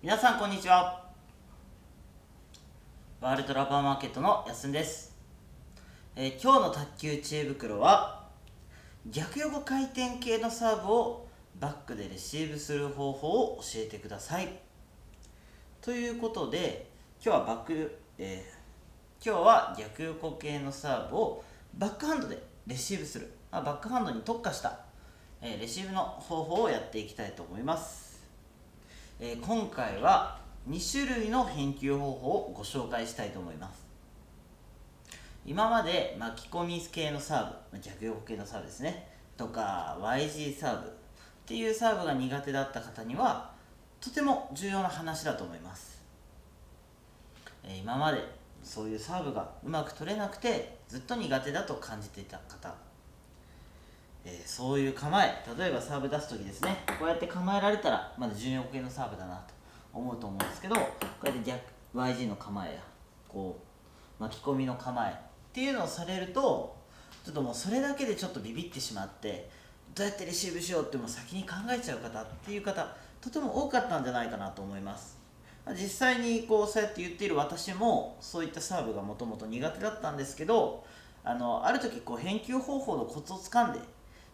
皆さんこんにちは。ワールドラバーマーケットのやすんです。今日の卓球知恵袋は逆横回転系のサーブをバックでレシーブする方法を教えてください。ということで今日は逆横系のサーブをバックハンドでレシーブする、バックハンドに特化した、レシーブの方法をやっていきたいと思います。今回は2種類の返球方法をご紹介したいと思います。今まで巻き込み系のサーブ、逆横系のサーブですねとか YG サーブっていうサーブが苦手だった方にはとても重要な話だと思います。今までそういうサーブがうまく取れなくてずっと苦手だと感じていた方、そういう構え、例えばサーブ出す時ですね、こうやって構えられたらまだ順横系のサーブだなと思うと思うんですけど、こうやってYG の構えやこう巻き込みの構えっていうのをされると、ちょっともうそれだけでちょっとビビってしまって、どうやってレシーブしようってもう先に考えちゃう方っていう方とても多かったんじゃないかなと思います。実際にそうやって言っている私もそういったサーブがもともと苦手だったんですけど、ある時返球方法のコツをつかんで、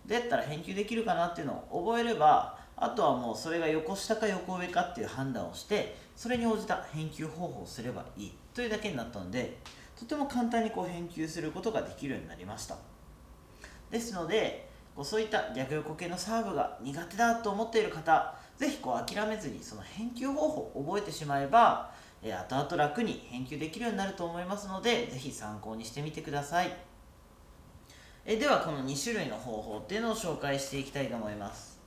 どうやったら返球できるかなっていうのを覚えれば、あとはもうそれが横下か横上かっていう判断をして、それに応じた返球方法をすればいいというだけになったので、とても簡単に返球することができるようになりました。ですのでそういった逆横系のサーブが苦手だと思っている方、ぜひ諦めずにその返球方法を覚えてしまえば、後々楽に返球できるようになると思いますので、ぜひ参考にしてみてください。ではこの2種類の方法っていうのを紹介していきたいと思います。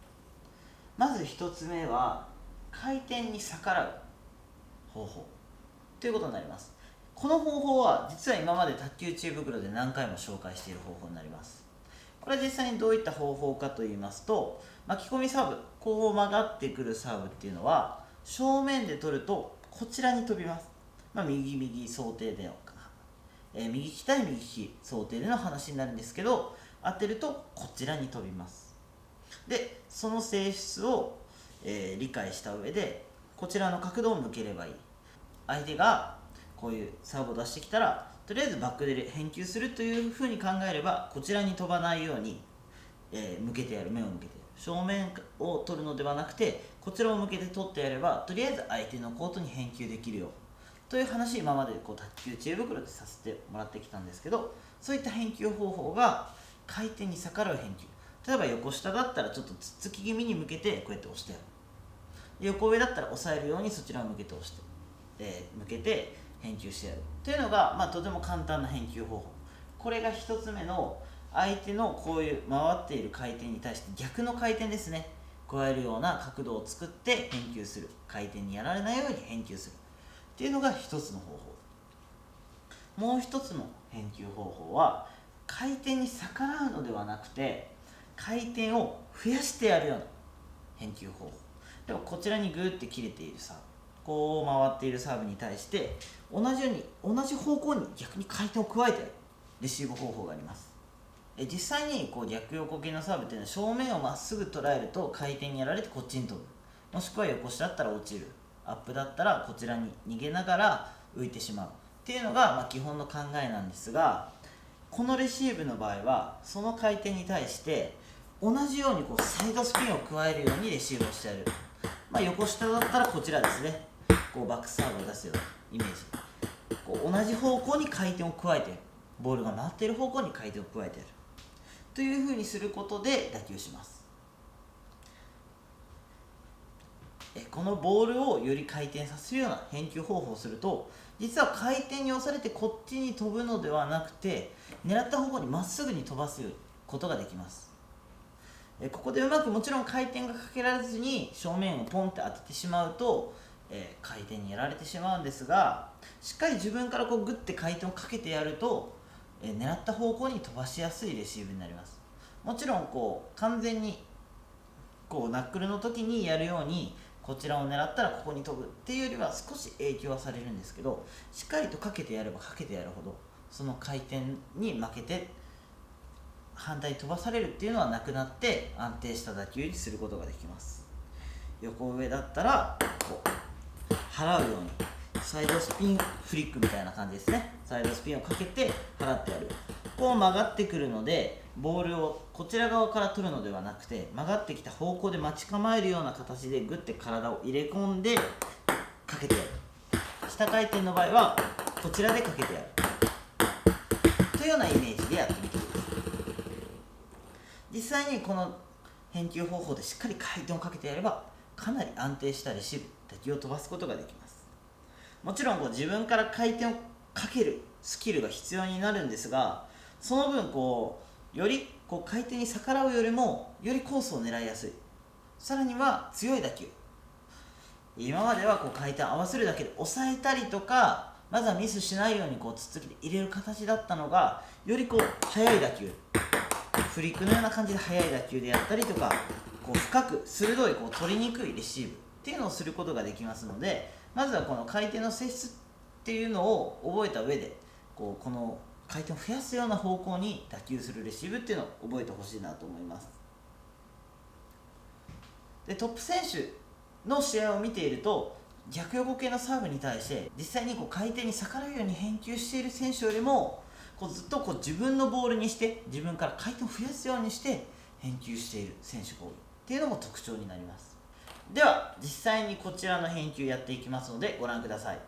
まず1つ目は回転に逆らう方法ということになります。この方法は実は今まで卓球知恵袋で何回も紹介している方法になります。これは実際にどういった方法かと言いますと、巻き込みサーブ、こう曲がってくるサーブっていうのは正面で取るとこちらに飛びます。右右想定での右利き対右利き想定での話になるんですけど、当てるとこちらに飛びます。でその性質を、理解した上でこちらの角度を向ければいい。相手がこういうサーブを出してきたらとりあえずバックで返球するというふうに考えれば、こちらに飛ばないように、向けてやる、目を向けて正面を取るのではなくてこちらを向けて取ってやれば、とりあえず相手のコートに返球できるよという話、今まで卓球知恵袋でさせてもらってきたんですけど、そういった返球方法が回転に逆らう返球、例えば横下だったらちょっとつっつき気味に向けてこうやって押してやる、横上だったら押さえるようにそちらを向けて押して、向けて返球してやるというのが、とても簡単な返球方法。これが1つ目の相手のこういう回っている回転に対して逆の回転ですね、加えるような角度を作って返球する、回転にやられないように返球するっていうのが一つの方法。もう一つの返球方法は回転に逆らうのではなくて回転を増やしてやるような返球方法。でもこちらにグーって切れているサーブ、こう回っているサーブに対して同じように同じ方向に逆に回転を加えてやるレシーブ方法があります。実際に逆横系のサーブっていうのは正面をまっすぐ捉えると回転にやられてこっちに飛ぶ、もしくは横下だったら落ちる、アップだったらこちらに逃げながら浮いてしまうっていうのが基本の考えなんですが、このレシーブの場合はその回転に対して同じようにサイドスピンを加えるようにレシーブをしてやる、横下だったらこちらですね、バックサーブを出すようなイメージ、同じ方向に回転を加えてやる、ボールが回っている方向に回転を加えてやるというふうにすることで打球します。このボールをより回転させるような返球方法をすると、実は回転に押されてこっちに飛ぶのではなくて狙った方向にまっすぐに飛ばすことができます。ここでうまくもちろん回転がかけられずに正面をポンって当ててしまうと、回転にやられてしまうんですが、しっかり自分からグッて回転をかけてやると、狙った方向に飛ばしやすいレシーブになります。もちろん完全にナックルの時にやるようにこちらを狙ったらここに飛ぶっていうよりは少し影響はされるんですけど、しっかりとかけてやればかけてやるほどその回転に負けて反対に飛ばされるっていうのはなくなって安定した打球にすることができます。横上だったら払うようにサイドスピンフリックみたいな感じですね。サイドスピンをかけて払ってやる。こう曲がってくるのでボールをこちら側から取るのではなくて、曲がってきた方向で待ち構えるような形でグッて体を入れ込んでかけてやる。下回転の場合はこちらでかけてやるというようなイメージでやってみてください。実際にこの返球方法でしっかり回転をかけてやればかなり安定したレシーブ、打球を飛ばすことができます。もちろん自分から回転をかけるスキルが必要になるんですが、その分より回転に逆らうよりもよりコースを狙いやすい、さらには強い打球、今までは回転合わせるだけで抑えたりとか、まずはミスしないようにつつきで入れる形だったのが、より速い打球、フリックのような感じで速い打球でやったりとか、深く鋭い取りにくいレシーブっていうのをすることができますので、まずはこの回転の性質っていうのを覚えた上でこの回転を増やすような方向に打球するレシーブっていうのを覚えてほしいなと思います。でトップ選手の試合を見ていると、逆横系のサーブに対して実際に回転に逆らうように返球している選手よりもずっと自分のボールにして、自分から回転を増やすようにして返球している選手が多いっていうのも特徴になります。では実際にこちらの返球やっていきますのでご覧ください。